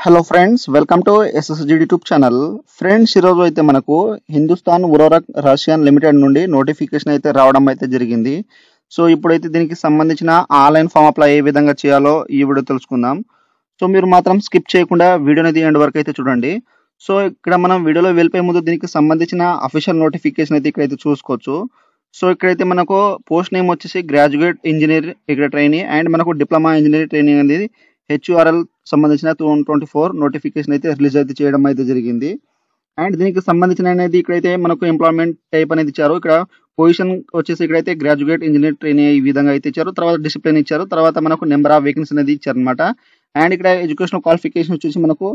Hello friends, welcome to ఎస్ఎస్జిడి YouTube channel. Friends, ఈరోజు అయితే మనకు హిందుస్థాన్ ఉర్వరక్ రష్యన్ లిమిటెడ్ నుండి నోటిఫికేషన్ అయితే రావడం అయితే జరిగింది. సో ఇప్పుడైతే దీనికి సంబంధించిన ఆన్లైన్ ఫామ్ అప్లై ఏ విధంగా చేయాలో ఈ వీడియో తెలుసుకుందాం. సో మీరు మాత్రం స్కిప్ చేయకుండా వీడియో అనేది ఎండ్ వరకు అయితే చూడండి. సో ఇక్కడ మనం వీడియోలో వెళ్ళిపోయే ముందు దీనికి సంబంధించిన అఫీషియల్ నోటిఫికేషన్ అయితే ఇక్కడైతే చూసుకోవచ్చు. సో ఇక్కడైతే మనకు పోస్ట్ నేమ్ వచ్చేసి గ్రాడ్యుయేట్ ఇంజనీర్ ఇక్కడ ట్రైనింగ్ అండ్ మనకు డిప్లొమా ఇంజనీర్ ట్రైనింగ్ అనేది హెచ్యుఆర్ఎల్ సంబంధించిన 2024 నోటిఫికేషన్ అయితే రిలీజ్ అయితే చేయడం అయితే జరిగింది. అండ్ దీనికి సంబంధించిన అనేది ఇక్కడైతే మనకు ఎంప్లాయ్మెంట్ టైప్ అనేది ఇచ్చారు. ఇక్కడ పొజిషన్ వచ్చేసి ఇక్కడైతే గ్రాడ్యుయేట్ ఇంజనీర్ ట్రైనింగ్ ఈ విధంగా అయితే ఇచ్చారు. తర్వాత డిసిప్లిన్ ఇచ్చారు. తర్వాత మనకు నెంబర్ ఆఫ్ వేకెన్సీ అనేది ఇచ్చారు అనమాట. అండ్ ఇక్కడ ఎడ్యుకేషన్ క్వాలిఫికేషన్ వచ్చేసి మనకు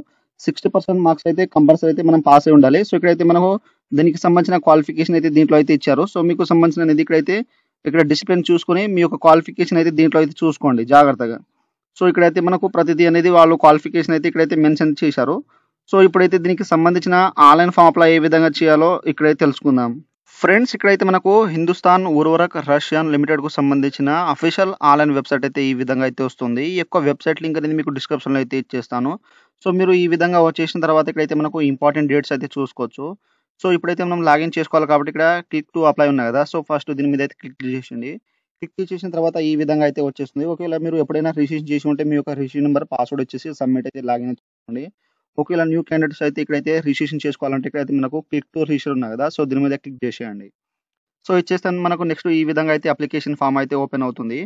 60% మార్క్స్ అయితే కంపల్సరీ అయితే మనం పాస్ అయి ఉండాలి. సో ఇక్కడైతే మనకు దీనికి సంబంధించిన క్వాలిఫికేషన్ అయితే దీంట్లో అయితే ఇచ్చారు. సో మీకు సంబంధించిన అనేది ఇక్కడైతే ఇక్కడ డిసిప్లిన్ చూసుకొని మీ యొక్క క్వాలిఫికేషన్ అయితే దీంట్లో అయితే చూసుకోండి జాగ్రత్తగా. సో ఇక్కడైతే మనకు ప్రతిదీ అనేది వాళ్ళు క్వాలిఫికేషన్ అయితే ఇక్కడైతే మెన్షన్ చేశారు. సో ఇప్పుడైతే దీనికి సంబంధించిన ఆన్లైన్ ఫామ్ అప్లై ఏ విధంగా చేయాలో ఇక్కడైతే తెలుసుకుందాం. ఫ్రెండ్స్, ఇక్కడైతే మనకు హిందుస్థాన్ ఉర్వరక్ రష్యన్ లిమిటెడ్ కు సంబంధించిన అఫీషియల్ ఆన్లైన్ వెబ్సైట్ అయితే ఈ విధంగా అయితే వస్తుంది. ఈ యొక్క వెబ్సైట్ లింక్ అనేది మీకు డిస్క్రిప్షన్ లో అయితే ఇచ్చేస్తాను. సో మీరు ఈ విధంగా వచ్చేసిన తర్వాత ఇక్కడైతే మనకు ఇంపార్టెంట్ డేట్స్ అయితే చూసుకోవచ్చు. సో ఇప్పుడైతే మనం లాగిన్ చేసుకోవాలి కాబట్టి ఇక్కడ క్లిక్ టు అప్లై ఉన్నాయి కదా. సో ఫస్ట్ దీని మీద అయితే క్లిక్ చేసేయండి. క్లిక్ చేసిన తర్వాత ఈ విధంగా అయితే వచ్చేస్తుంది. ఒకవేళ మీరు ఎప్పుడైనా రిజిస్ట్రేషన్ చేసి ఉంటే మీ యొక్క రిజిస్ట్రేషన్ నెంబర్ పాస్వర్డ్ వచ్చేసి సబ్మిట్ అయితే లాగిన్ చేసుకోండి. ఒకవేళ న్యూ క్యాండిడేట్స్ అయితే ఇక్కడైతే రిజిస్ట్రేషన్ చేసుకోవాలంటే ఇక్కడైతే మనకు క్లిక్ టు రిజిస్టర్ ఉన్నాయి కదా. సో దీని మీద క్లిక్ చేసేయండి. సో ఇచ్చేస్తాను. మనకు నెక్స్ట్ ఈ విధంగా అయితే అప్లికేషన్ ఫామ్ అయితే ఓపెన్ అవుతుంది.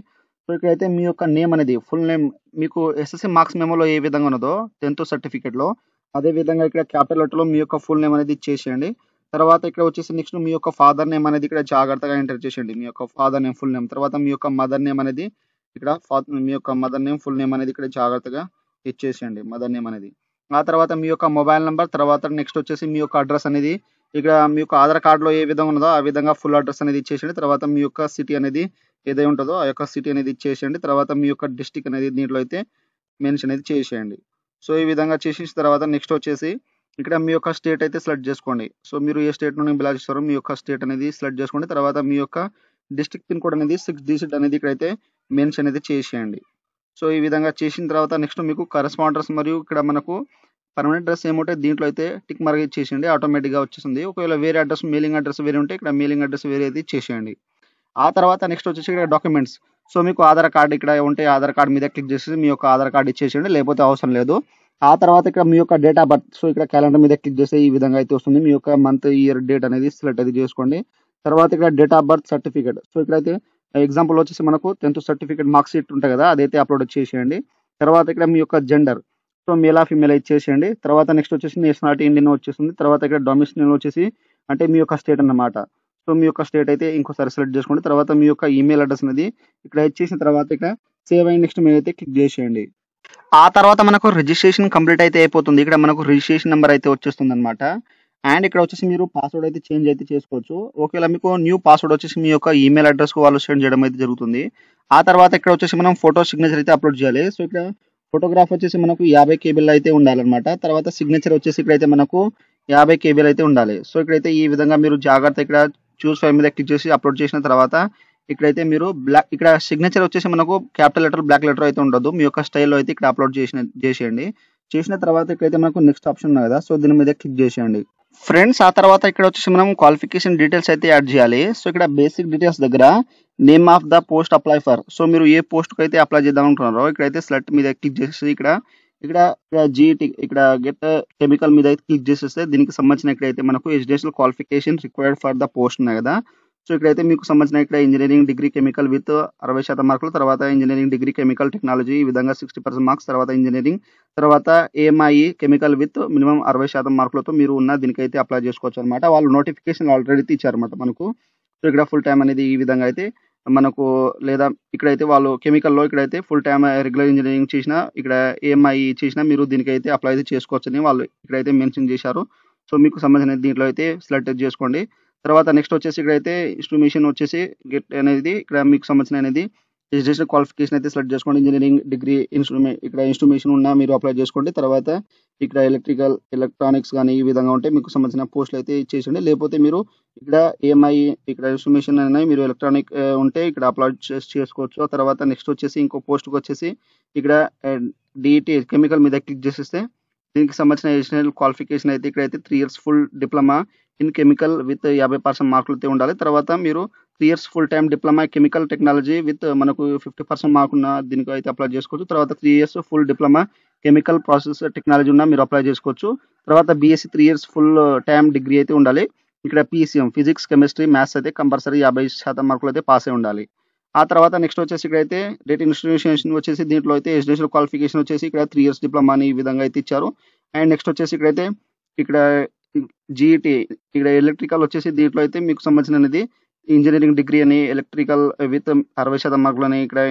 సో ఇక్కడైతే మీ యొక్క నేమ్ అనేది ఫుల్ నేమ్ మీకు ఎస్ఎస్సి మార్క్స్ మెమోలో ఏ విధంగా ఉన్నదో 10th సర్టిఫికేట్లో అదే విధంగా ఇక్కడ క్యాపిటల్ లెటర్లో మీ యొక్క ఫుల్ నేమ్ అనేది ఇచ్చేసేయండి. తర్వాత ఇక్కడ వచ్చేసి నెక్స్ట్ మీ యొక్క ఫాదర్ నేమ్ అనేది ఇక్కడ జాగ్రత్తగా ఎంటర్ చేసేయండి. మీ యొక్క ఫాదర్ నేమ్ ఫుల్ నేమ్, తర్వాత మీ యొక్క మదర్ నేమ్ అనేది ఇక్కడ మీ యొక్క మదర్ నేమ్ ఫుల్ నేమ్ అనేది ఇక్కడ జాగ్రత్తగా ఇచ్చేసేయండి మదర్ నేమ్ అనేది. ఆ తర్వాత మీ యొక్క మొబైల్ నెంబర్, తర్వాత నెక్స్ట్ వచ్చేసి మీ యొక్క అడ్రస్ అనేది ఇక్కడ మీ యొక్క ఆధార్ కార్డులో ఏ విధంగా ఉన్నదో ఆ విధంగా ఫుల్ అడ్రస్ అనేది ఇచ్చేసేయండి. తర్వాత మీ యొక్క సిటీ అనేది ఏదై ఉంటుందో ఆ యొక్క సిటీ అనేది ఇచ్చేసేయండి. తర్వాత మీ యొక్క డిస్టిక్ అనేది దీంట్లో అయితే మెన్షన్ అనేది చేసేయండి. సో ఈ విధంగా చేసేసిన తర్వాత నెక్స్ట్ వచ్చేసి ఇక్కడ మీ యొక్క స్టేట్ అయితే సెలెక్ట్ చేసుకోండి. సో మీరు ఏ స్టేట్ నుండి బిలాంగ్ చేస్తారో మీ యొక్క స్టేట్ అనేది సెలెక్ట్ చేసుకోండి. తర్వాత మీ యొక్క డిస్ట్రిక్ట్ పిన్ కోడ్ అనేది 6 డిజిట్ అనేది ఇక్కడైతే మెన్షన్ అనేది చేసేయండి. సో ఈ విధంగా చేసిన తర్వాత నెక్స్ట్ మీకు కరెస్పాండర్స్ మరియు ఇక్కడ మనకు పర్మనెంట్ అడ్రస్ ఏముంటే దీంట్లో అయితే టిక్ మార్క్ ఇచ్చేసేయండి. ఆటోమేటిక్గా వచ్చేసింది. ఒకవేళ వేరే అడ్రస్ మెయిలింగ్ అడ్రస్ వేరే ఉంటే ఇక్కడ మెయిలింగ్ అడ్రస్ వేరే అయితే ఇచ్చేసేయండి. ఆ తర్వాత నెక్స్ట్ వచ్చేసి ఇక్కడ డాక్యుమెంట్స్. సో మీకు ఆధార్ కార్డు ఇక్కడ ఉంటే ఆధార్ కార్డు మీద క్లిక్ చేసి మీ యొక్క ఆధార్ కార్డు ఇచ్చేసేయండి, లేకపోతే అవసరం లేదు. ఆ తర్వాత ఇక్కడ మీ యొక్క డేట్ ఆఫ్ బర్త్. సో ఇక్కడ క్యాలెండర్ మీద క్లిక్ చేస్తే ఈ విధంగా అయితే వస్తుంది. మీ యొక్క మంత్ ఇయర్ డేట్ అనేది సెలెక్ట్ అయితే చేసుకోండి. తర్వాత ఇక్కడ date of birth certificate. So ఇక్కడైతే ఎగ్జాంపుల్ వచ్చేసి మనకు 10th సర్టిఫికేట్ మార్క్స్ షీట్ ఉంటాయి కదా, అదైతే అప్లోడ్ చేసేయండి. తర్వాత ఇక్కడ మీ యొక్క జెండర్, సో మేలా ఫీమేల్ ఇచ్చేసేయండి. తర్వాత నెక్స్ట్ వచ్చేసి నేషనాలిటీ ఇండియన్ వచ్చేస్తుంది. తర్వాత ఇక్కడ డొమిసిల్ వచ్చేసి అంటే మీ యొక్క స్టేట్ అన్నమాట. సో మీ యొక్క స్టేట్ అయితే ఇంకోసారి సెలెక్ట్ చేసుకోండి. తర్వాత మీ యొక్క ఈమెయిల్ అడ్రస్ అనేది ఇక్కడ ఇచ్చేసిన తర్వాత ఇక్కడ సేవ్ అండ్ నెక్స్ట్ మీద అయితే క్లిక్ చేసేయండి. ఆ తర్వాత మనకు రిజిస్ట్రేషన్ కంప్లీట్ అయితే అయిపోతుంది. ఇక్కడ మనకు రిజిస్ట్రేషన్ నెంబర్ అయితే వచ్చేస్తుంది అనమాట. అండ్ ఇక్కడ వచ్చేసి మీరు పాస్వర్డ్ అయితే చేంజ్ అయితే చేసుకోవచ్చు. ఒకవేళ మీకు న్యూ పాస్వర్డ్ వచ్చేసి మీ యొక్క ఈమెయిల్ అడ్రస్కు వాళ్ళు సెండ్ చేయడం అయితే జరుగుతుంది. ఆ తర్వాత ఇక్కడ వచ్చేసి మనం ఫోటో సిగ్నేచర్ అయితే అప్లోడ్ చేయాలి. సో ఇక్కడ ఫోటోగ్రాఫ్ వచ్చేసి మనకు 50 KB అయితే ఉండాలన్నమాట. తర్వాత సిగ్నేచర్ వచ్చేసి ఇక్కడైతే మనకు 50 KB అయితే ఉండాలి. సో ఇక్కడైతే ఈ విధంగా మీరు జాగ్రత్త ఇక్కడ చూస్ ఫైల్ మీద క్లిక్ చేసి అప్లోడ్ చేసిన తర్వాత ఇక్కడైతే మీరు ఇక్కడ సిగ్నేచర్ వచ్చేసి మనకు క్యాపిటల్ లెటర్ బ్లాక్ లెటర్ అయితే ఉండదు. మీ యొక్క స్టైల్లో అయితే ఇక్కడ అప్లోడ్ చేసేయండి. చేసిన తర్వాత ఇక్కడైతే మనకు నెక్స్ట్ ఆప్షన్ ఉంది కదా, సో దీని మీద క్లిక్ చేసేయండి. ఫ్రెండ్స్, ఆ తర్వాత ఇక్కడ వచ్చేసి మనం క్వాలిఫికేషన్ డీటెయిల్స్ అయితే యాడ్ చేయాలి. సో ఇక్కడ బేసిక్ డీటెయిల్స్ దగ్గర name of the post apply for. So మీరు ఏ పోస్ట్కి అయితే అప్లై చేద్దాం అనుకుంటున్నారో ఇక్కడైతే సెలెక్ట్ మీద క్లిక్ చేసి ఇక్కడ జీఈటీ ఇక్కడ గెట్ కెమికల్ మీద అయితే క్లిక్ చేసేస్తే దీనికి సంబంధించిన ఇక్కడైతే మనకు educational qualification required for the post ఉన్నాయి కదా. సో ఇక్కడైతే మీకు సంబంధించిన ఇక్కడ ఇంజనీరింగ్ డిగ్రీ కెమికల్ విత్ 60% మార్కులు, తర్వాత ఇంజనీరింగ్ డిగ్రీ కెమికల్ టెక్నాలజీ ఈ విధంగా 60% మార్క్స్, తర్వాత ఇంజనీరింగ్, తర్వాత ఏఎంఐ కెమికల్ విత్ మినిమం 60% మార్కులతో మీరు ఉన్న దీనికైతే అప్లై చేసుకోవచ్చు అనమాట. వాళ్ళు నోటిఫికేషన్ ఆల్రెడీ ఇచ్చారన్నమాట మనకు. సో ఇక్కడ ఫుల్ టైం అనేది ఈ విధంగా అయితే మనకు, లేదా ఇక్కడైతే వాళ్ళు కెమికల్లో ఇక్కడైతే ఫుల్ టైమ్ రెగ్యులర్ ఇంజనీరింగ్ చేసినా ఇక్కడ ఏఎంఐ చేసినా మీరు దీనికైతే అప్లై అయితే చేసుకోవచ్చని వాళ్ళు ఇక్కడైతే మెన్షన్ చేశారు. సో మీకు సంబంధించిన దీంట్లో అయితే సెలెక్ట్ చేసుకోండి. తర్వాత నెక్స్ట్ వచ్చేసి ఇక్కడైతే ఇన్స్ట్రుమేషన్ వచ్చేసి గెట్ అనేది ఇక్కడ మీకు సంబంధించిన అనేది ఎడ్యుకేషన్ క్వాలిఫికేషన్ అయితే సెలెక్ట్ చేసుకోండి. ఇంజనీరింగ్ డిగ్రీ ఇక్కడ ఇన్స్ట్రుమేషన్ ఉన్నా మీరు అప్లై చేసుకోండి. తర్వాత ఇక్కడ ఎలక్ట్రానిక్స్ కానీ ఈ విధంగా ఉంటే మీకు సంబంధించిన పోస్టులు అయితే ఇచ్చేసండి. లేకపోతే మీరు ఇక్కడ ఏఎంఐ ఇక్కడ ఇన్స్ట్రుమేషన్ అనేది మీరు ఎలక్ట్రానిక్ ఉంటే ఇక్కడ అప్లోడ్ చేసుకోవచ్చు. తర్వాత నెక్స్ట్ వచ్చేసి ఇంకో పోస్ట్కి వచ్చేసి ఇక్కడ డిఈటీ కెమికల్ మీద క్లిక్ చేసేస్తే దీనికి సంబంధించిన ఎడిషనల్ క్వాలిఫికేషన్ అయితే ఇక్కడైతే 3 years full diploma in chemical with 50% మార్కులతో ఉండాలి. తర్వాత మీరు 3 years full time diploma chemical technology with మనకు 50% మార్కున్న దీనికైతే అప్లై చేసుకోవచ్చు. తర్వాత 3 years full diploma chemical process technology ఉన్న మీరు అప్లై చేసుకోవచ్చు. తర్వాత BSc 3 years full time degree అయితే ఉండాలి. ఇక్కడ పీసీఎం ఫిజిక్స్, కెమిస్ట్రీ, మ్యాథ్స్ అయితే కంపల్సరీ 50% మార్కులైతే పాస్ అయి ఉండాలి. ఆ తర్వాత నెక్స్ట్ వచ్చేసి ఇక్కడైతే డేటా ఇన్స్టిట్యూషన్ వచ్చేసి దీంట్లో అయితే ఎడ్యుకేషనల్ క్వాలిఫికేషన్ వచ్చేసి ఇక్కడ 3 ఇయర్స్ డిప్లొమా అని ఈ విధంగా అయితే ఇచ్చారు. అండ్ నెక్స్ట్ వచ్చేసి ఇక్కడైతే ఇక్కడ జీఈటీ ఇక్కడ ఎలక్ట్రికల్ వచ్చేసి దీంట్లో అయితే మీకు సంబంధించినది ఇంజినీరింగ్ డిగ్రీ అని ఎలక్ట్రికల్ విత్ 60% మార్కులని ఇక్కడ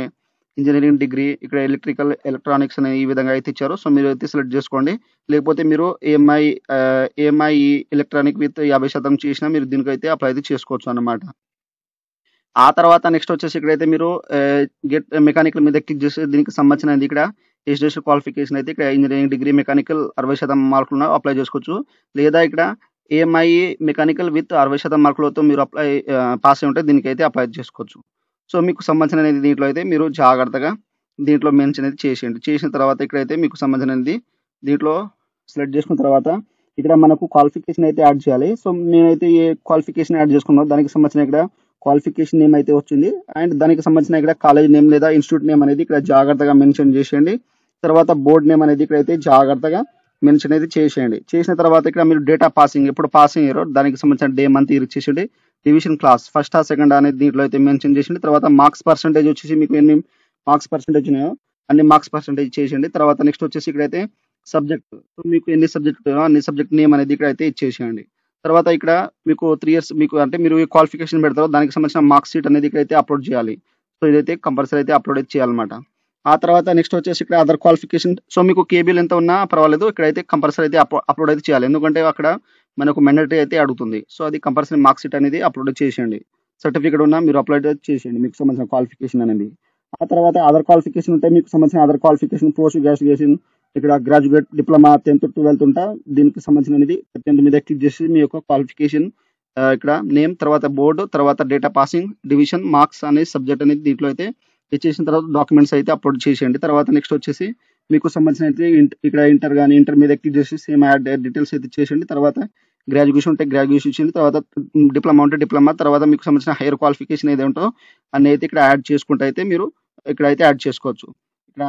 ఇంజినీరింగ్ డిగ్రీ ఇక్కడ ఎలక్ట్రికల్ ఎలక్ట్రానిక్స్ అని ఈ విధంగా అయితే ఇచ్చారు. సో మీరు అయితే సెలెక్ట్ చేసుకోండి. లేకపోతే మీరు ఏఎంఐ ఎలక్ట్రానిక్ విత్ 50% చేసినా మీరు దీనికైతే అప్లై అయితే చేసుకోవచ్చు అన్నమాట. ఆ తర్వాత నెక్స్ట్ వచ్చేసి ఇక్కడైతే మీరు గెట్ మెకానికల్ మీద క్లిక్ చేసి దీనికి సంబంధించినది ఇక్కడ ఎడ్యుకేషన్ క్వాలిఫికేషన్ అయితే ఇక్కడ ఇంజనీరింగ్ డిగ్రీ మెకానికల్ 60% మార్కులు అప్లై చేసుకోవచ్చు. లేదా ఇక్కడ ఏఎంఐ మెకానికల్ విత్ 60% మార్కులతో మీరు పాస్ అయి ఉంటే దీనికైతే అప్లై చేసుకోవచ్చు. సో మీకు సంబంధించినది దీంట్లో అయితే మీరు జాగ్రత్తగా దీంట్లో మెన్షన్ అయితే చేసేయండి. చేసిన తర్వాత ఇక్కడైతే మీకు సంబంధించినది దీంట్లో సెలెక్ట్ చేసుకున్న తర్వాత ఇక్కడ మనకు క్వాలిఫికేషన్ అయితే యాడ్ చేయాలి. సో నేనైతే ఏ క్వాలిఫికేషన్ యాడ్ చేసుకున్నాను దానికి సంబంధించిన ఇక్కడ క్వాలిఫికేషన్ నేమ్ అయితే వచ్చింది. అండ్ దానికి సంబంధించిన ఇక్కడ కాలేజ్ నేమ్ లేదా ఇన్స్టిట్యూట్ నేమ్ అనేది ఇక్కడ జాగ్రత్తగా మెన్షన్ చేసేయండి. తర్వాత బోర్డ్ నేమ్ అనేది ఇక్కడైతే జాగ్రత్తగా మెన్షన్ అయితే చేసేయండి. చేసిన తర్వాత ఇక్కడ మీరు డేట్ ఆఫ్ పాసింగ్ ఎప్పుడు పాసింగ్ అయ్యారో దానికి సంబంధించిన డే మంత్ ఇయర్ ఇచ్చేసేయండి. డివిజన్ క్లాస్ ఫస్ట్ ఆ సెకండ్ అనేది దీంట్లో అయితే మెన్షన్ చేసేయండి. తర్వాత మార్క్స్ పర్సెంటేజ్ వచ్చేసి మీకు ఎన్ని మార్క్స్ పర్సెంటేజ్ ఉన్నాయో అన్ని మార్క్స్ పర్సెంటేజ్ చేసేయండి. తర్వాత నెక్స్ట్ వచ్చేసి ఇక్కడైతే సబ్జెక్ట్ సో మీకు ఎన్ని సబ్జెక్ట్ అన్ని సబ్జెక్ట్ నేమ్ అనేది ఇక్కడైతే ఇచ్చేసేయండి. తర్వాత ఇక్కడ మీకు 3 ఇయర్స్ మీకు అంటే మీరు ఏ క్వాలిఫికేషన్ పెడతారో దానికి సంబంధించిన మార్క్ షీట్ అనేది ఇక్కడైతే అప్లోడ్ చేయాలి. సో ఇదైతే కంపల్సరీ అయితే అప్లోడ్ అయితే చేయాలన్నమాట. ఆ తర్వాత నెక్స్ట్ వచ్చేసి ఇక్కడ అదర్ క్వాలిఫికేషన్ సో మీకు కేబీఎల్ ఎంత ఉన్నా పర్వాలేదు ఇక్కడైతే కంపల్సరీ అయితే అప్లోడ్ అయితే చేయాలి. ఎందుకంటే అక్కడ మనకు మెండటరీ అయితే అడుగుతుంది. సో అది కంపల్సరీ మార్క్ షీట్ అనేది అప్లోడ్ చేసేయండి. సర్టిఫికేట్ ఉన్నా మీరు అప్లోడ్ చేసేయండి మీకు సంబంధించిన క్వాలిఫికేషన్ అనేది. ఆ తర్వాత అదర్ క్వాలిఫికేషన్ ఉంటే మీకు సంబంధించిన అదర్ క్వాలిఫికేషన్ పోస్ట్ గ్రాడ్యుయేషన్ ఇక్కడ గ్రాడ్యుయేట్ డిప్లొమా 10th 12th ఉంటా దీనికి సంబంధించినది 10th మీద క్లిక్ చేసి మీ యొక్క క్వాలిఫికేషన్ ఇక్కడ నేమ్ తర్వాత బోర్డు తర్వాత డేటా పాసింగ్ డివిజన్ మార్క్స్ అనే సబ్జెక్ట్ అనేది దీంట్లో అయితే ఇచ్చేసిన తర్వాత డాక్యుమెంట్స్ అయితే అప్లోడ్ చేసేయండి. తర్వాత నెక్స్ట్ వచ్చేసి మీకు సంబంధించిన ఇక్కడ ఇంటర్ కానీ ఇంటర్ మీద క్లిక్ చేసి సేమ్ యాడ్ డీటెయిల్స్ అయితే చేసేయండి. తర్వాత గ్రాడ్యుయేషన్ ఉంటే గ్రాడ్యుయేషన్ ఇచ్చింది. తర్వాత డిప్లొమా ఉంటే డిప్లొమా తర్వాత మీకు సంబంధించిన హైయర్ క్వాలిఫికేషన్ ఏది ఉంటో అన్ని అయితే ఇక్కడ యాడ్ చేసుకుంటే అయితే మీరు ఇక్కడ అయితే యాడ్ చేసుకోవచ్చు. ఇక్కడ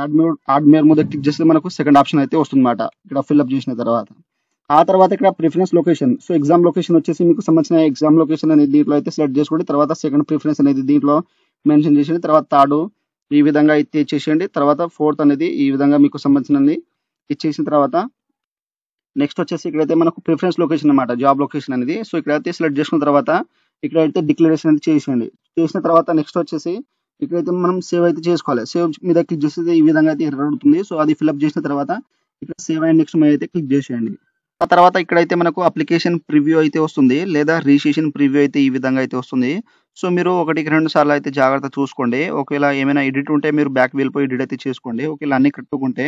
యాడ్ మోర్ మీద క్లిక్ చేస్తే మనకు సెకండ్ ఆప్షన్ అయితే వస్తుందన్నమాట ఇక్కడ ఫిల్అప్ చేసిన తర్వాత. ఆ తర్వాత ఇక్కడ preference location so exam location వచ్చేసి మీకు సంబంధించిన ఎగ్జామ్ లొకేషన్ అనేది దీంట్లో అయితే సెలెక్ట్ చేసుకోండి. తర్వాత సెకండ్ ప్రిఫరెన్స్ అనేది దీంట్లో మెన్షన్ చేసేయండి. తర్వాత థర్డ్ ఈ విధంగా అయితే ఇచ్చేసేయండి. తర్వాత ఫోర్త్ అనేది ఈ విధంగా మీకు సంబంధించినది ఇచ్చేసిన తర్వాత నెక్స్ట్ వచ్చేసి ఇక్కడైతే మనకు ప్రిఫరెన్స్ లొకేషన్ అన్నమాట జాబ్ లొకేషన్ అనేది. సో ఇక్కడైతే సెలెక్ట్ చేసుకున్న తర్వాత ఇక్కడైతే డిక్లరేషన్ అయితే చేసేయండి. చేసిన తర్వాత నెక్స్ట్ వచ్చేసి ఇక్కడైతే మనం సేవ్ అయితే చేసుకోవాలి. సేవ్ మీద క్లిక్ చేస్తే ఈ విధంగా అయితే ఎర్రర్ అవుతుంది. సో అది ఫిల్అప్ చేసిన తర్వాత ఇక్కడ సేవ్ అండ్ నెక్స్ట్ మీద అయితే క్లిక్ చేసేయండి. ఆ తర్వాత ఇక్కడైతే మనకు అప్లికేషన్ ప్రివ్యూ అయితే వస్తుంది లేదా రిజిస్ట్రేషన్ ప్రివ్యూ అయితే ఈ విధంగా అయితే వస్తుంది. సో మీరు 1-2 సార్లు అయితే జాగ్రత్త చూసుకోండి. ఒకవేళ ఏమైనా ఎడిట్ ఉంటే మీరు బ్యాక్ వెళ్ళిపోయి ఎడిట్ అయితే చేసుకోండి. ఒకవేళ అన్ని కరెక్ట్‌గా ఉంటే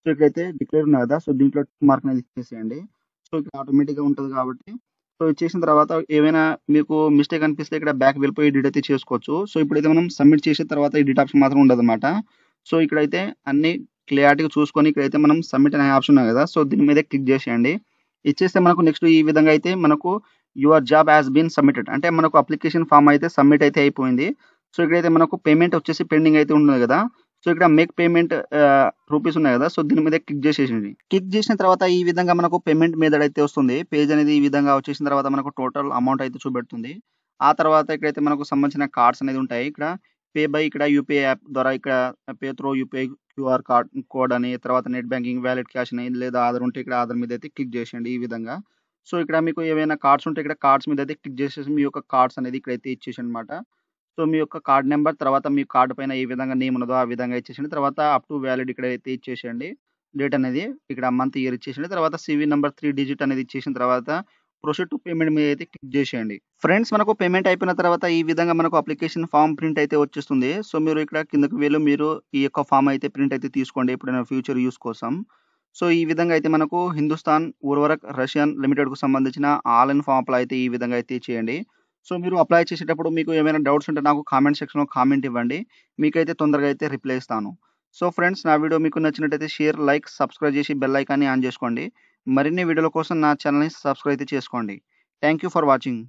సో ఇక్కడైతే డిక్లేర్ ఉంది కదా! సో దీంట్లో టిక్ మార్క్ అనేది ఇచ్చేసేయండి. సో ఇక్కడ ఆటోమేటిక్‌గా ఉంటది కాబట్టి సో ఇచ్చేసిన తర్వాత ఏమైనా మీకు మిస్టేక్ అనిపిస్తే ఇక్కడ బ్యాక్ వెళ్ళిపోయి ఎడిట్ అయితే చేసుకోవచ్చు. సో ఇప్పుడైతే మనం సబ్మిట్ చేసిన తర్వాత ఎడిట్ ఆప్షన్ మాత్రం ఉండదన్నమాట. సో ఇక్కడైతే అన్ని క్లారిటీగా చూసుకొని ఇక్కడైతే మనం సబ్మిట్ అనే ఆప్షన్ ఉంది కదా! సో దీని మీద క్లిక్ చేసేయండి. ఇచ్చేస్తే మనకు నెక్స్ట్ ఈ విధంగా అయితే మనకు your job has been submitted అంటే మనకు అప్లికేషన్ ఫామ్ అయితే సబ్మిట్ అయితే అయిపోయింది. సో ఇక్కడైతే మనకు పేమెంట్ వచ్చేసి పెండింగ్ అయితే ఉంటుంది కదా! సో ఇక్కడ మేక్ పేమెంట్ రూపీస్ ఉన్నాయి కదా! సో దీని మీద క్లిక్ చేసేసేయండి. క్లిక్ చేసిన తర్వాత ఈ విధంగా మనకు పేమెంట్ మెథడ్ అయితే వస్తుంది. పేజ్ అనేది ఈ విధంగా వచ్చేసిన తర్వాత మనకు టోటల్ అమౌంట్ అయితే చూపెడుతుంది. ఆ తర్వాత ఇక్కడైతే మనకు సంబంధించిన కార్డ్స్ అనేది ఉంటాయి. ఇక్కడ పే బై ఇక్కడ యూపీఐ యాప్ ద్వారా ఇక్కడ pay through UPI QR code అని తర్వాత నెట్ బ్యాంకింగ్ వ్యాలెట్ క్యాష్ అని లేదా ఆధార్ ఉంటే ఇక్కడ ఆధార్ మీద అయితే క్లిక్ చేసేయండి ఈ విధంగా. సో ఇక్కడ మీకు ఏవైనా కార్డ్స్ ఉంటే ఇక్కడ కార్డ్స్ మీద అయితే క్లిక్ చేసేసి మీ యొక్క కార్డ్స్ అనేది ఇక్కడైతే ఇచ్చేసేయండి అన్నమాట. సో మీ యొక్క కార్డ్ నెంబర్ తర్వాత మీ కార్డ్ పైన ఏ విధంగా నేమ్ ఉన్నదో ఆ విధంగా ఇచ్చేసేయండి. తర్వాత అప్ టు వ్యాలిడ్ ఇక్కడైతే ఇచ్చేసేయండి. డేట్ అనేది ఇక్కడ మంత్ ఇయర్ ఇచ్చేసేయండి. తర్వాత సివి నంబర్ 3 డిజిట్ అనేది ఇచ్చేసిన తర్వాత ప్రొసీడ్ టు పేమెంట్ మీద అయితే క్లిక్ చేసేయండి. ఫ్రెండ్స్ మనకు పేమెంట్ అయిపోయిన తర్వాత ఈ విధంగా మనకు అప్లికేషన్ ఫామ్ ప్రింట్ అయితే వచ్చేస్తుంది. సో మీరు ఇక్కడ కిందకి వెళ్ళి మీరు ఈ యొక్క ఫామ్ అయితే ప్రింట్ అయితే తీసుకోండి ఎప్పుడైనా ఫ్యూచర్ యూస్ కోసం. సో ఈ విధంగా అయితే మనకు హిందుస్థాన్ ఉర్వరక్ రష్యన్ లిమిటెడ్‌కు సంబంధించిన ఆల్ ఇన్ ఫామ్ అప్లై అయితే ఈ విధంగా అయితే చేయండి. సో మీరు అప్లై చేసేటప్పుడు మీకు ఏమైనా డౌట్స్ ఉంటే నాకు కామెంట్ సెక్షన్‌లో కామెంట్ ఇవ్వండి. మీకైతే తొందరగా అయితే రిప్లై ఇస్తాను. సో ఫ్రెండ్స్, నా వీడియో మీకు నచ్చినట్టయితే షేర్, లైక్, సబ్స్క్రైబ్ చేసి బెల్ ఐకాన్ని ఆన్ చేసుకోండి. మరిన్ని వీడియోల కోసం నా ఛానల్‌ని సబ్స్క్రైబ్ అయితే చేసుకోండి. Thank you for watching.